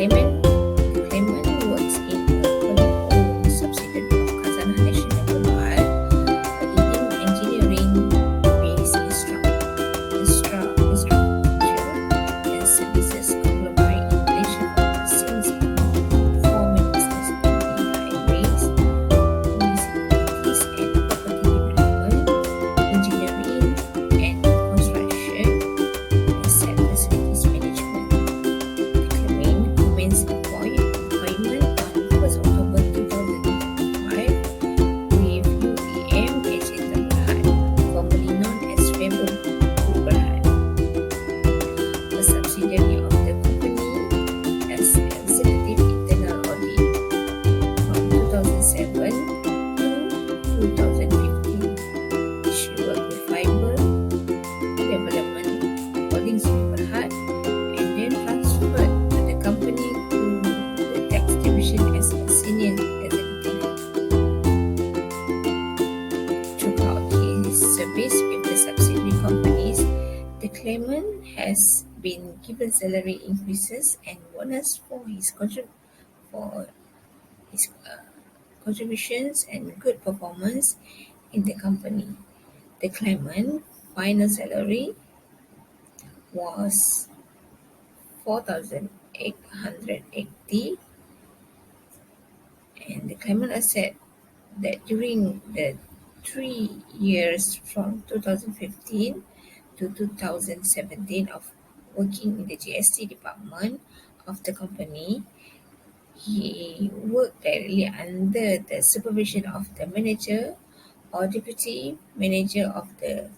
The claimant works in a wholly-owned subsidiary of Khazanah Nasional Berhad, a leading engineering-based infrastructure and services conglomerate in Malaysia since forming business in the highways, municipalities and property development, engineering and construction, and asset facilities management. Declaring commenced employment on 1st October 2005 with UEM Agent Berhad, formerly known as Rebel Berhad, a subsidiary of the company, as Executive Internal Audit from 2007 to 2015. She worked with Fiber Development Holdings Berhad and then transferred to the company to the tax division as a senior executive. Throughout his service with the subsidiary companies, the claimant has been given salary increases and bonus for his contributions and good performance in the company. The claimant final salary was 4,880, and the claimant said that during the 3 years from 2015 to 2017 of working in the GST department of the company, he worked directly under the supervision of the manager or deputy manager of the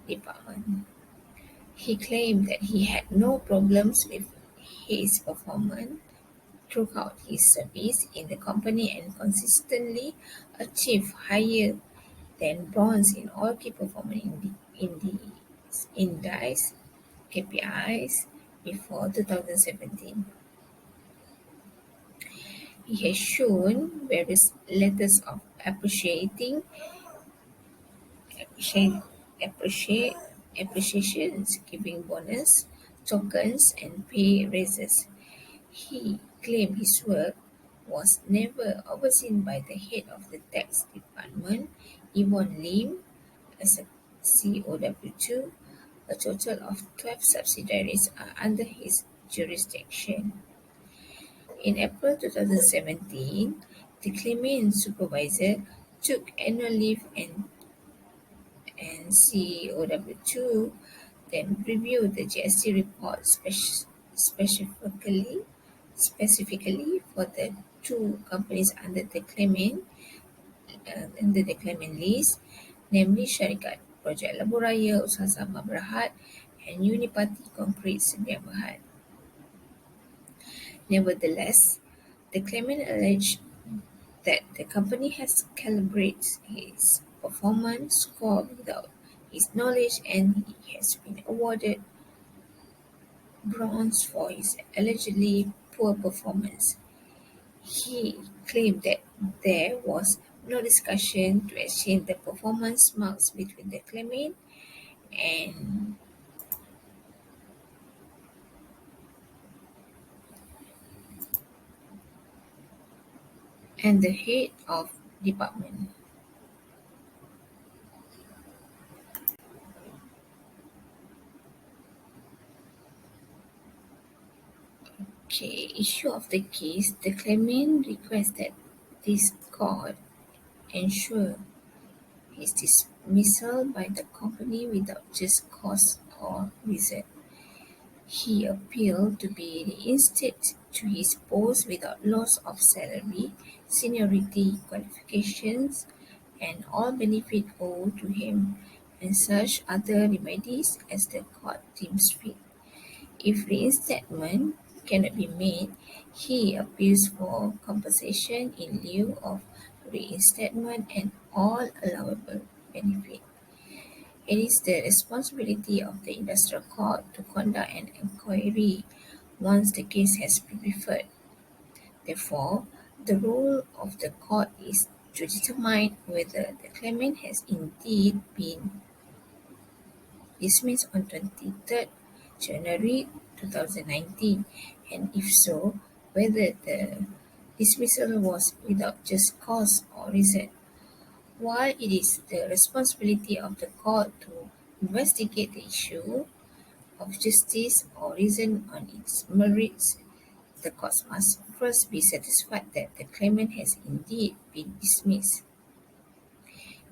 department. He claimed that he had no problems with his performance throughout his service in the company and consistently achieved higher than bronze in all key performance indices KPIs before 2017. He has shown various letters of appreciations, giving bonus, tokens, and pay raises. He claimed his work was never overseen by the head of the tax department, Yvonne Lim, as a COW2. A total of 12 subsidiaries are under his jurisdiction. In April 2017, the claimant supervisor took annual leave and COW2 then reviewed the GST report specifically for the two companies under the claimant list, namely Syarikat Projek Lebuh Raya Usaha Sama Berhad and Unipati Concrete Sedia Berhad. Nevertheless, the claimant alleged that the company has calibrated his performance score without his knowledge and he has been awarded bronze for his allegedly poor performance. He claimed that there was no discussion to exchange the performance marks between the claimant and the head of department. Okay, issue of the case, the claimant requests that this court ensure his dismissal by the company without just cause or reason. He appealed to be reinstated to his post without loss of salary, seniority, qualifications, and all benefit owed to him, and such other remedies as the court deems fit. If reinstatement cannot be made, he appeals for compensation in lieu of reinstatement and all allowable benefit. It is the responsibility of the industrial court to conduct an inquiry once the case has been referred. Therefore, the role of the court is to determine whether the claimant has indeed been dismissed on 23rd January 2019, and if so, whether the dismissal was without just cause or reason. While it is the responsibility of the court to investigate the issue of justice or reason on its merits, the court must first be satisfied that the claimant has indeed been dismissed.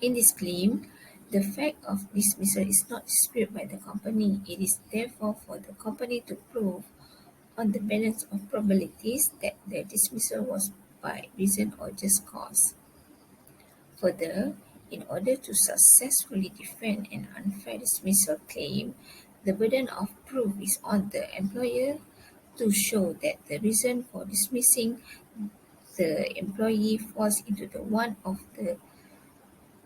In this claim, the fact of dismissal is not disputed by the company. It is therefore for the company to prove on the balance of probabilities that the dismissal was by reason or just cause. Further, in order to successfully defend an unfair dismissal claim, the burden of proof is on the employer to show that the reason for dismissing the employee falls into the one of the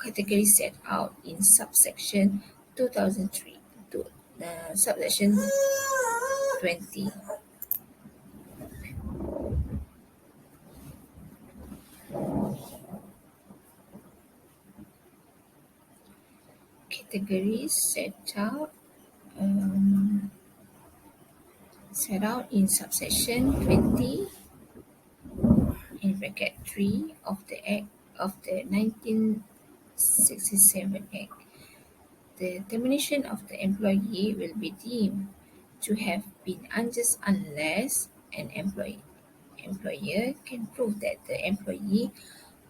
categories set out in subsection 2003 to subsection 20. Categories um, set out in subsection 20 in bracket 3 of the Act of the 1967 Act. The termination of the employee will be deemed to have been unjust unless an employer can prove that the employee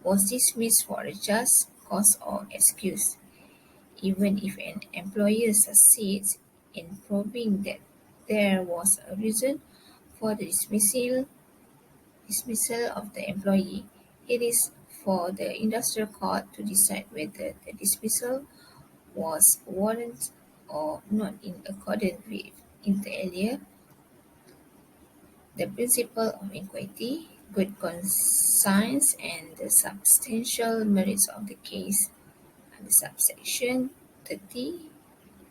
was dismissed for a just cause or excuse. Even if an employer succeeds in proving that there was a reason for the dismissal of the employee, it is for the industrial court to decide whether the dismissal was warranted or not in accordance with, inter alia, the principle of equity, good conscience, and the substantial merits of the case under subsection 30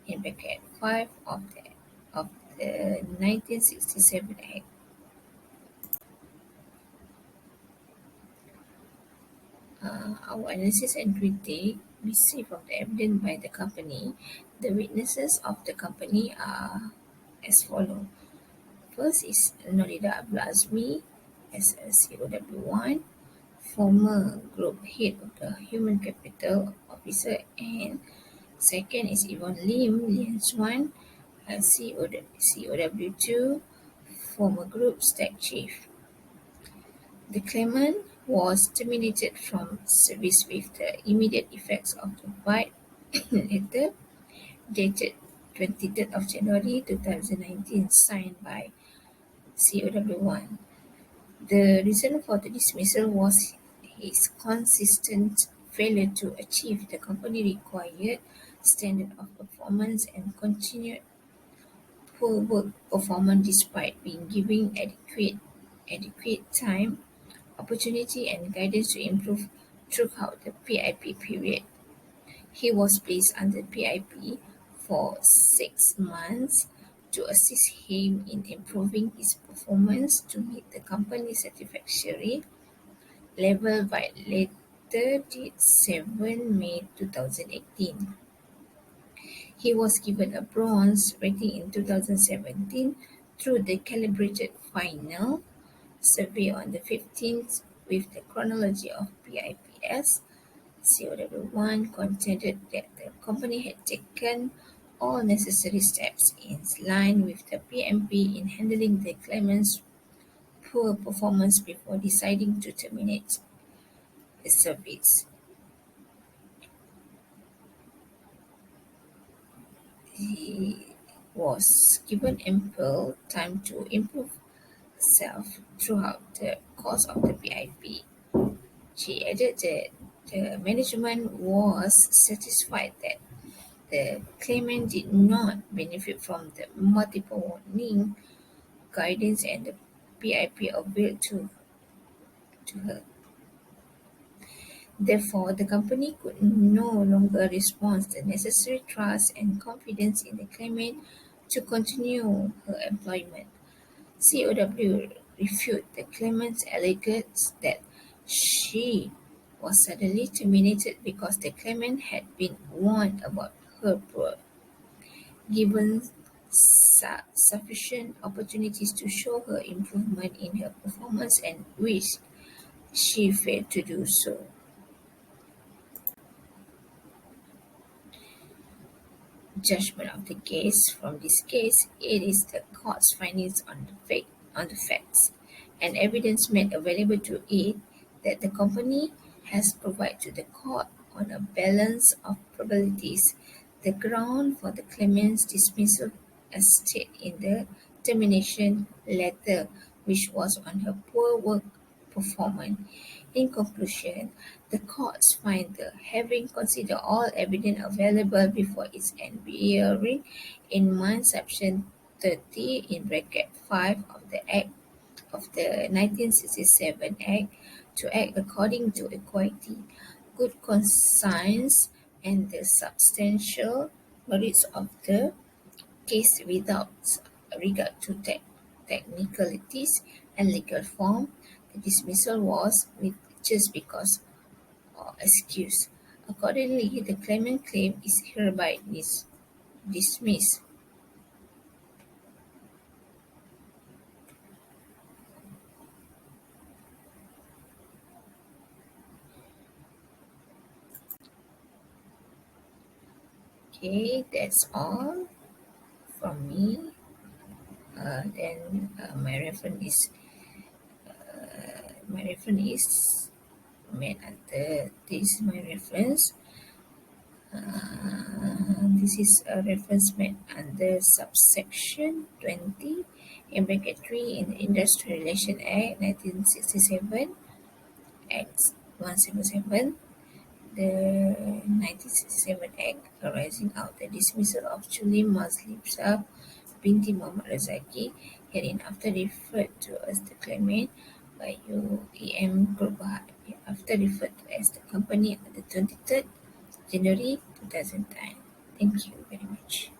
in bracket 5 of the 1967 Act. Our analysis and critique received from the evidence by the company. The witnesses of the company are as follows. First is Norida Abdul Azmi as a COW1, former group head of the Human Capital Officer, and second is Yvonne Lian Chuan, a COW2, former group staff chief. The claimant was terminated from service with the immediate effects of the White letter dated 23rd of January 2019, signed by COW1. The reason for the dismissal was his consistent failure to achieve the company required standard of performance and continued poor work performance despite being given adequate time, opportunity and guidance to improve throughout the PIP period. He was placed under PIP for 6 months to assist him in improving his performance to meet the company's satisfactory level by later date 7 May 2018. He was given a bronze rating in 2017 through the calibrated final survey on the 15th with the chronology of PIPS. COW1 contended that the company had taken all necessary steps in line with the PMP in handling the claimant's poor performance before deciding to terminate the service. He was given ample time to improve herself throughout the course of the PIP. She added that the management was satisfied that the claimant did not benefit from the multiple warning, guidance, and the PIP availed to her. Therefore, the company could no longer respond the necessary trust and confidence in the claimant to continue her employment. COW refuted the claimant's allegations that she was suddenly terminated because the claimant had been warned about her poor. Given sufficient opportunities to show her improvement in her performance and which she failed to do so. Judgment of the case. From this case, it is the court's findings on the facts and evidence made available to it that the company has provided to the court on a balance of probabilities the ground for the claimant's dismissal as stated in the termination letter, which was on her poor work performance. In conclusion, the courts find that having considered all evidence available before its end, bearing in mind section 30 in bracket 5 of the Act of the 1967 Act to act according to equity, good conscience, and the substantial merits of the case without regard to technicalities and legal form, the dismissal was just because or excuse. Accordingly, the claimant claim is hereby dismissed. Okay, that's all from me. Then my reference is made under this is my reference. This is a reference made under subsection 20 in bracket 3 in the Industrial Relation Act 1967 Act 177. The 1967 Act arising out the dismissal of Julie Muslim Shah binti Muhammad Razaki, hereinafter referred to as the claimant by UEM Group after referred to as the company on the 23rd January 2010. Thank you very much.